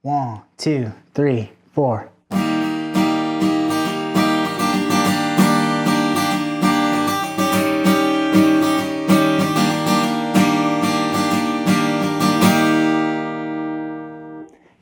1, 2, 3, 4.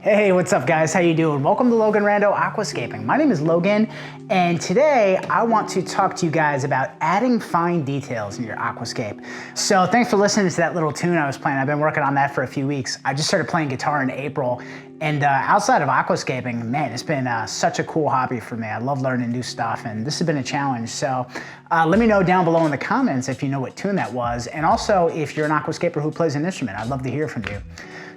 Hey, what's up guys? How you doing? Welcome to Logan Rando Aquascaping. My name is Logan, and today I want to talk to you guys about adding fine details in your aquascape. So thanks for listening to that little tune I was playing. I've been working on that for a few weeks. I just started playing guitar in April, and outside of aquascaping, man, it's been such a cool hobby for me. I love learning new stuff, and this has been a challenge. So let me know down below in the comments if you know what tune that was, and also if you're an aquascaper who plays an instrument. I'd love to hear from you.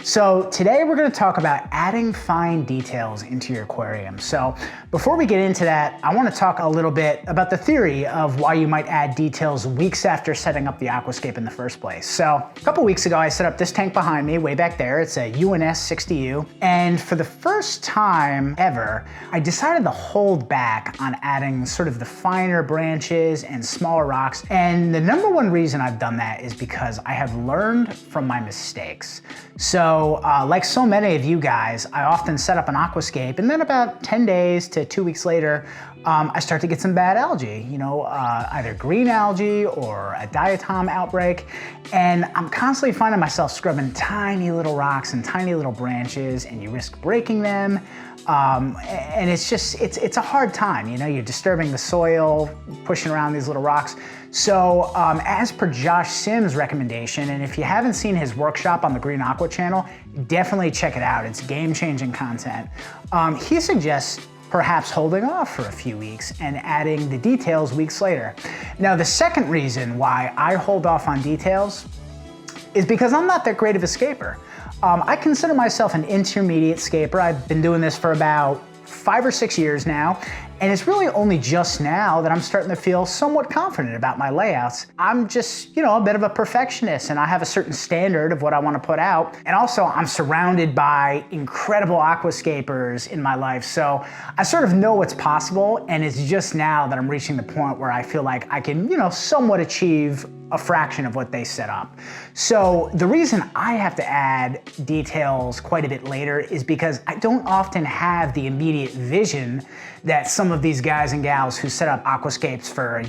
So today we're going to talk about adding fine details into your aquarium. So before we get into that, I want to talk a little bit about the theory of why you might add details weeks after setting up the aquascape in the first place. So a couple weeks ago, I set up this tank behind me way back there. It's a UNS 60U. And for the first time ever, I decided to hold back on adding sort of the finer branches and smaller rocks. And the number one reason I've done that is because I have learned from my mistakes. So like so many of you guys, I often set up an aquascape, and then about 10 days to 2 weeks later, I start to get some bad algae, either green algae or a diatom outbreak. And I'm constantly finding myself scrubbing tiny little rocks and tiny little branches, and you risk breaking them. And it's a hard time, you're disturbing the soil, pushing around these little rocks. So as per Josh Sims' recommendation, and if you haven't seen his workshop on the Green Aqua channel, definitely check it out. It's game-changing content. He suggests perhaps holding off for a few weeks and adding the details weeks later. Now, the second reason why I hold off on details is because I'm not that great of a scaper. I consider myself an intermediate scaper. I've been doing this for about 5 or 6 years now, and it's really only just now that I'm starting to feel somewhat confident about my layouts. I'm just, a bit of a perfectionist, and I have a certain standard of what I want to put out. And also, I'm surrounded by incredible aquascapers in my life, so I sort of know what's possible, and it's just now that I'm reaching the point where I feel like I can, somewhat achieve a fraction of what they set up. So the reason I have to add details quite a bit later is because I don't often have the immediate vision that some of these guys and gals who set up aquascapes for,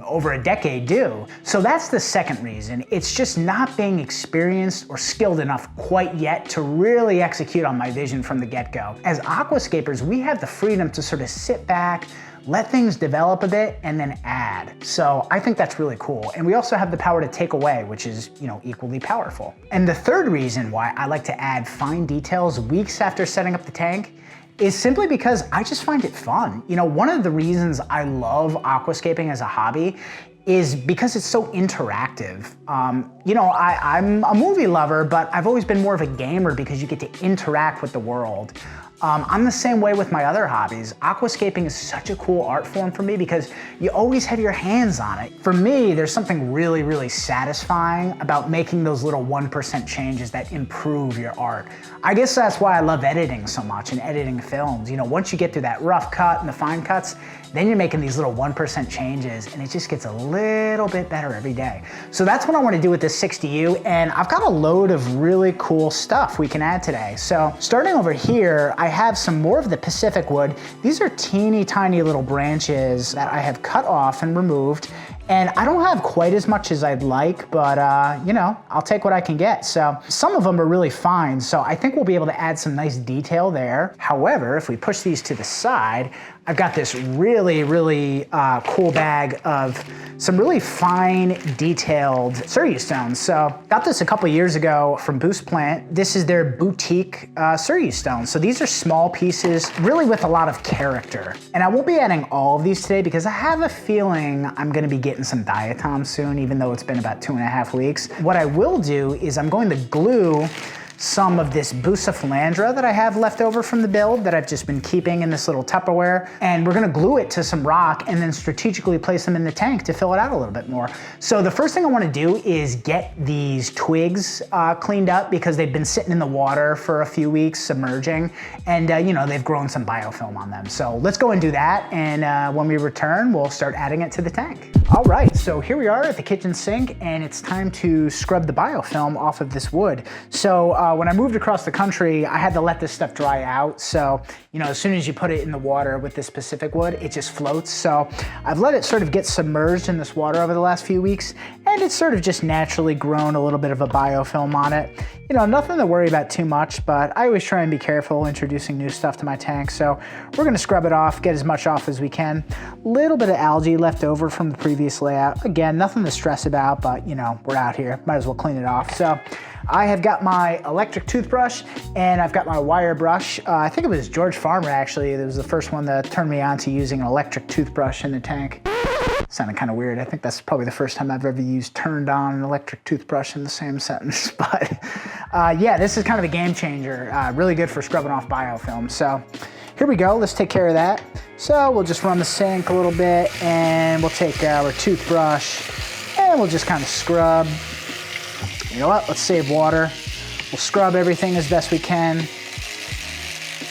over a decade do. So that's the second reason. It's just not being experienced or skilled enough quite yet to really execute on my vision from the get-go. As aquascapers, we have the freedom to sort of sit back, let things develop a bit, and then add. So I think that's really cool. And we also have the power to take away, which is, equally powerful. And the third reason why I like to add fine details weeks after setting up the tank is simply because I just find it fun. One of the reasons I love aquascaping as a hobby is because it's so interactive. I'm a movie lover, but I've always been more of a gamer because you get to interact with the world. I'm the same way with my other hobbies. Aquascaping is such a cool art form for me because you always have your hands on it. For me, there's something really, really satisfying about making those little 1% changes that improve your art. I guess that's why I love editing so much and editing films. Once you get through that rough cut and the fine cuts, then you're making these little 1% changes, and it just gets a little bit better every day. So that's what I want to do with this 60U, and I've got a load of really cool stuff we can add today. So starting over here, I have some more of the Pacific wood. These are teeny tiny little branches that I have cut off and removed. And I don't have quite as much as I'd like, but I'll take what I can get. So some of them are really fine, so I think we'll be able to add some nice detail there. However, if we push these to the side, I've got this really, really cool bag of some really fine, detailed Seiryu stones. So got this a couple years ago from Buce plant. This is their boutique Seiryu stones. So these are small pieces, really with a lot of character. And I won't be adding all of these today because I have a feeling I'm gonna be getting some diatom soon, even though it's been about 2.5 weeks. What I will do is I'm going to glue some of this bucephalandra that I have left over from the build that I've just been keeping in this little Tupperware, and we're gonna glue it to some rock and then strategically place them in the tank to fill it out a little bit more. So the first thing I wanna do is get these twigs cleaned up because they've been sitting in the water for a few weeks submerging, and they've grown some biofilm on them. So let's go and do that, and when we return, we'll start adding it to the tank. All right, so here we are at the kitchen sink, and it's time to scrub the biofilm off of this wood. So when I moved across the country, I had to let this stuff dry out. So, you know, as soon as you put it in the water with this specific wood, it just floats. So I've let it sort of get submerged in this water over the last few weeks, and it's sort of just naturally grown a little bit of a biofilm on it. You know, nothing to worry about too much, but I always try and be careful introducing new stuff to my tank. So we're gonna scrub it off, get as much off as we can. Little bit of algae left over from the previous layout. Again, nothing to stress about, but you know, we're out here, might as well clean it off. So I have got my electric toothbrush and I've got my wire brush. I think it was George Farmer actually, that was the first one that turned me on to using an electric toothbrush in the tank. Sounded kind of weird. I think that's probably the first time I've ever used turned on an electric toothbrush in the same sentence. But yeah, this is kind of a game changer. Really good for scrubbing off biofilm. So here we go, let's take care of that. So we'll just run the sink a little bit and we'll take our toothbrush and we'll just kind of scrub. You know what, let's save water. We'll scrub everything as best we can.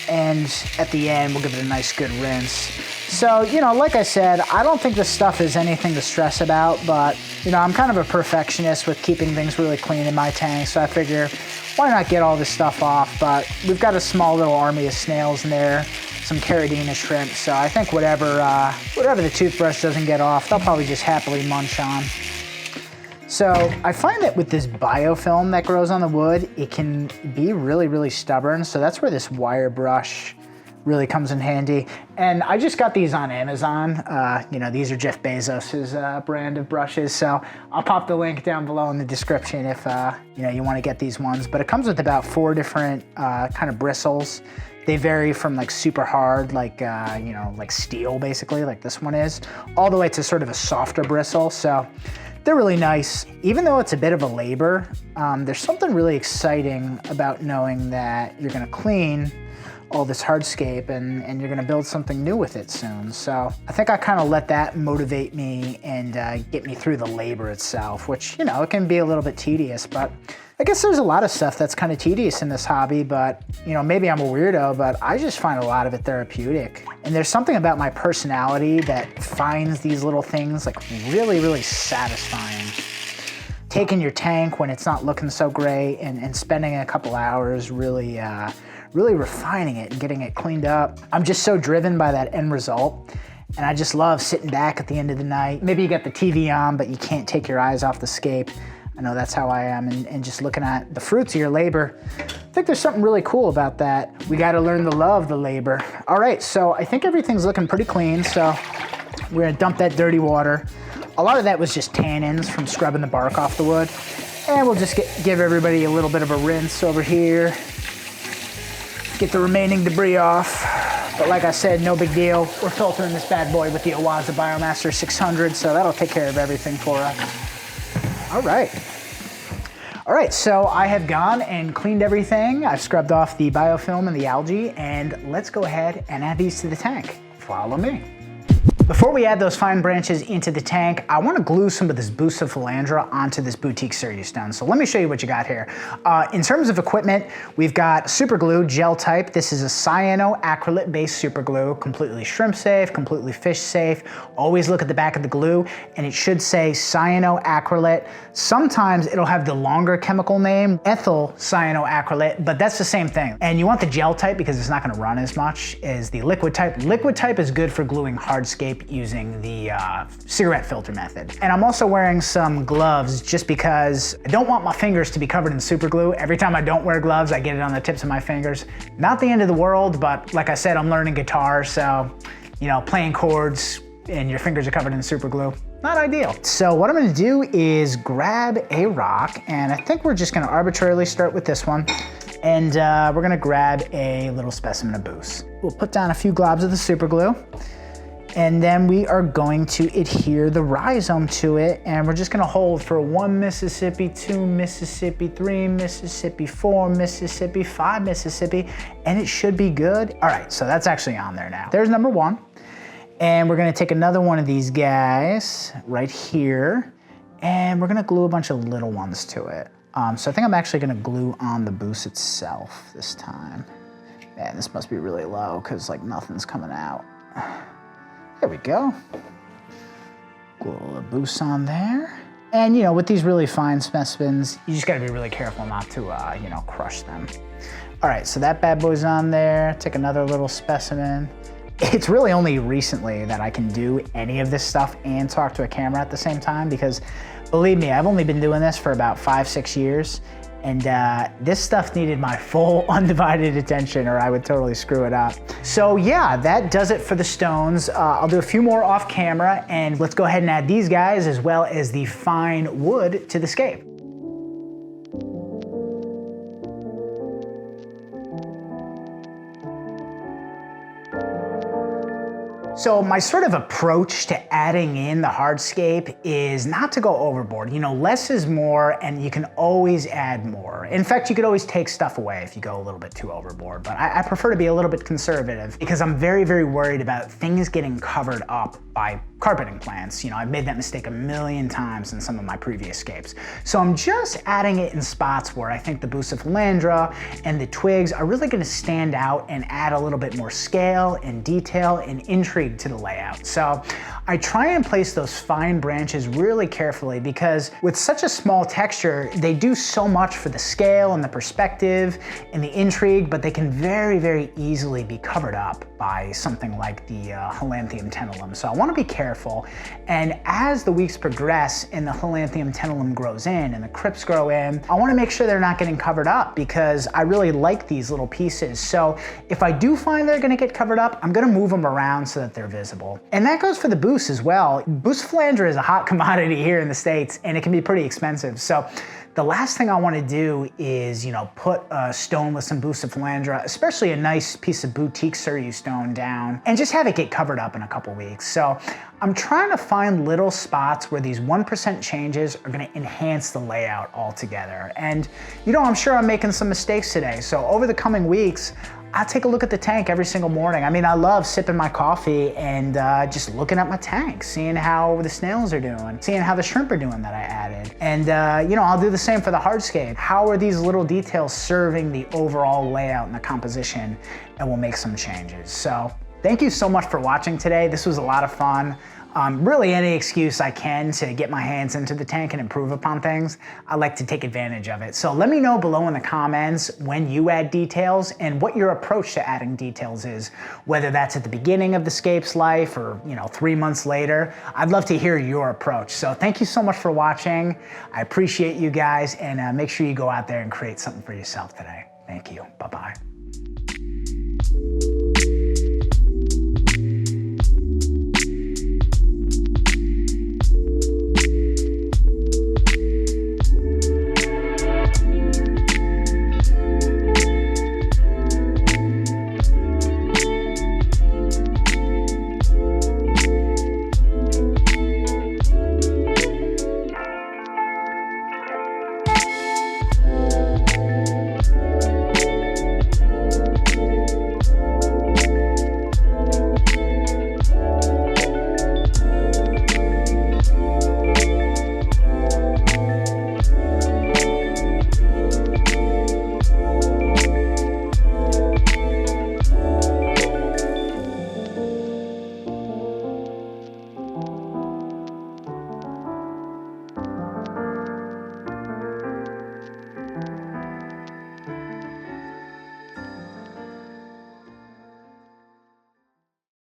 And at the end, we'll give it a nice good rinse. So, you know, like I said, I don't think this stuff is anything to stress about, but, you know, I'm kind of a perfectionist with keeping things really clean in my tank, so I figure, why not get all this stuff off? But we've got a small little army of snails in there, some caridina shrimp, so I think whatever the toothbrush doesn't get off, they'll probably just happily munch on. So I find that with this biofilm that grows on the wood, it can be really, really stubborn, so that's where this wire brush really comes in handy. And I just got these on Amazon. You know, these are Jeff Bezos's brand of brushes. So I'll pop the link down below in the description if you know, you want to get these ones. But it comes with about 4 different kind of bristles. They vary from like super hard, like you know, like steel basically, like this one is, all the way to sort of a softer bristle. So they're really nice. Even though it's a bit of a labor, there's something really exciting about knowing that you're gonna clean all this hardscape and you're gonna build something new with it soon. So I think I kind of let that motivate me and get me through the labor itself, which, you know, it can be a little bit tedious, but I guess there's a lot of stuff that's kind of tedious in this hobby, but, you know, maybe I'm a weirdo, but I just find a lot of it therapeutic. And there's something about my personality that finds these little things like really, really satisfying. Taking your tank when it's not looking so great and spending a couple hours really, really refining it and getting it cleaned up. I'm just so driven by that end result. And I just love sitting back at the end of the night. Maybe you got the TV on, but you can't take your eyes off the Scape. I know that's how I am, and just looking at the fruits of your labor. I think there's something really cool about that. We gotta learn to love the labor. All right, so I think everything's looking pretty clean, so we're gonna dump that dirty water. A lot of that was just tannins from scrubbing the bark off the wood. And we'll just give everybody a little bit of a rinse over here. Get the remaining debris off. But like I said, no big deal. We're filtering this bad boy with the Awaza Biomaster 600, so that'll take care of everything for us. All right. All right, so I have gone and cleaned everything. I've scrubbed off the biofilm and the algae, and let's go ahead and add these to the tank. Follow me. Before we add those fine branches into the tank, I want to glue some of this bucephalandra onto this boutique Seiryu stone. So let me show you what you got here. In terms of equipment, we've got super glue, gel type. This is a cyanoacrylate based super glue, completely shrimp safe, completely fish safe. Always look at the back of the glue and it should say cyanoacrylate. Sometimes it'll have the longer chemical name, ethyl cyanoacrylate, but that's the same thing. And you want the gel type because it's not going to run as much as the liquid type. Liquid type is good for gluing hardscape using the cigarette filter method. And I'm also wearing some gloves just because I don't want my fingers to be covered in super glue. Every time I don't wear gloves, I get it on the tips of my fingers. Not the end of the world, but like I said, I'm learning guitar, so, you know, playing chords and your fingers are covered in super glue, not ideal. So what I'm gonna do is grab a rock, and I think we're just gonna arbitrarily start with this one. And we're gonna grab a little specimen of Buce. We'll put down a few globs of the super glue. And then we are going to adhere the rhizome to it, and we're just gonna hold for 1 Mississippi, 2 Mississippi, 3 Mississippi, 4 Mississippi, 5 Mississippi, and it should be good. All right, so that's actually on there now. There's number 1. And we're gonna take another one of these guys right here, and we're gonna glue a bunch of little ones to it. So I think I'm actually gonna glue on the Buce itself this time. Man, this must be really low because like nothing's coming out. There we go. Glue a little Buce on there. And you know, with these really fine specimens, you just gotta be really careful not to, you know, crush them. All right, so that bad boy's on there. Take another little specimen. It's really only recently that I can do any of this stuff and talk to a camera at the same time, because believe me, I've only been doing this for about 5-6 years, and this stuff needed my full undivided attention or I would totally screw it up. So yeah, that does it for the stones. I'll do a few more off camera, and let's go ahead and add these guys as well as the fine wood to the Scape. So my sort of approach to adding in the hardscape is not to go overboard. You know, less is more, and you can always add more. In fact, you could always take stuff away if you go a little bit too overboard, but I prefer to be a little bit conservative because I'm very, very worried about things getting covered up by carpeting plants. You know, I've made that mistake a million times in some of my previous scapes. So I'm just adding it in spots where I think the bucephalandra and the twigs are really gonna stand out and add a little bit more scale and detail and intrigue to the layout. So I try and place those fine branches really carefully because with such a small texture, they do so much for the scale and the perspective and the intrigue, but they can very, very easily be covered up by something like the Helanthium tennelum. So I wanna be careful. And as the weeks progress and the Helanthium tennelum grows in and the crypts grow in, I wanna make sure they're not getting covered up because I really like these little pieces. So if I do find they're gonna get covered up, I'm gonna move them around so that they're visible. And that goes for the Buce as well. Bucephalandra is a hot commodity here in the States and it can be pretty expensive. So the last thing I want to do is, you know, put a stone with some bucephalandra, especially a nice piece of boutique Seiryu stone down, and just have it get covered up in a couple weeks. So I'm trying to find little spots where these 1% changes are going to enhance the layout altogether. And, you know, I'm sure I'm making some mistakes today. So over the coming weeks, I'll take a look at the tank every single morning. I mean, I love sipping my coffee and just looking at my tank, seeing how the snails are doing, seeing how the shrimp are doing that I added. And, you know, I'll do the same for the hardscape. How are these little details serving the overall layout and the composition? And we'll make some changes. So thank you so much for watching today. This was a lot of fun. Really any excuse I can to get my hands into the tank and improve upon things, I like to take advantage of it. So let me know below in the comments when you add details and what your approach to adding details is, whether that's at the beginning of the scape's life or, you know, 3 months later. I'd love to hear your approach. So thank you so much for watching. I appreciate you guys, and make sure you go out there and create something for yourself today. Thank you. Bye-bye.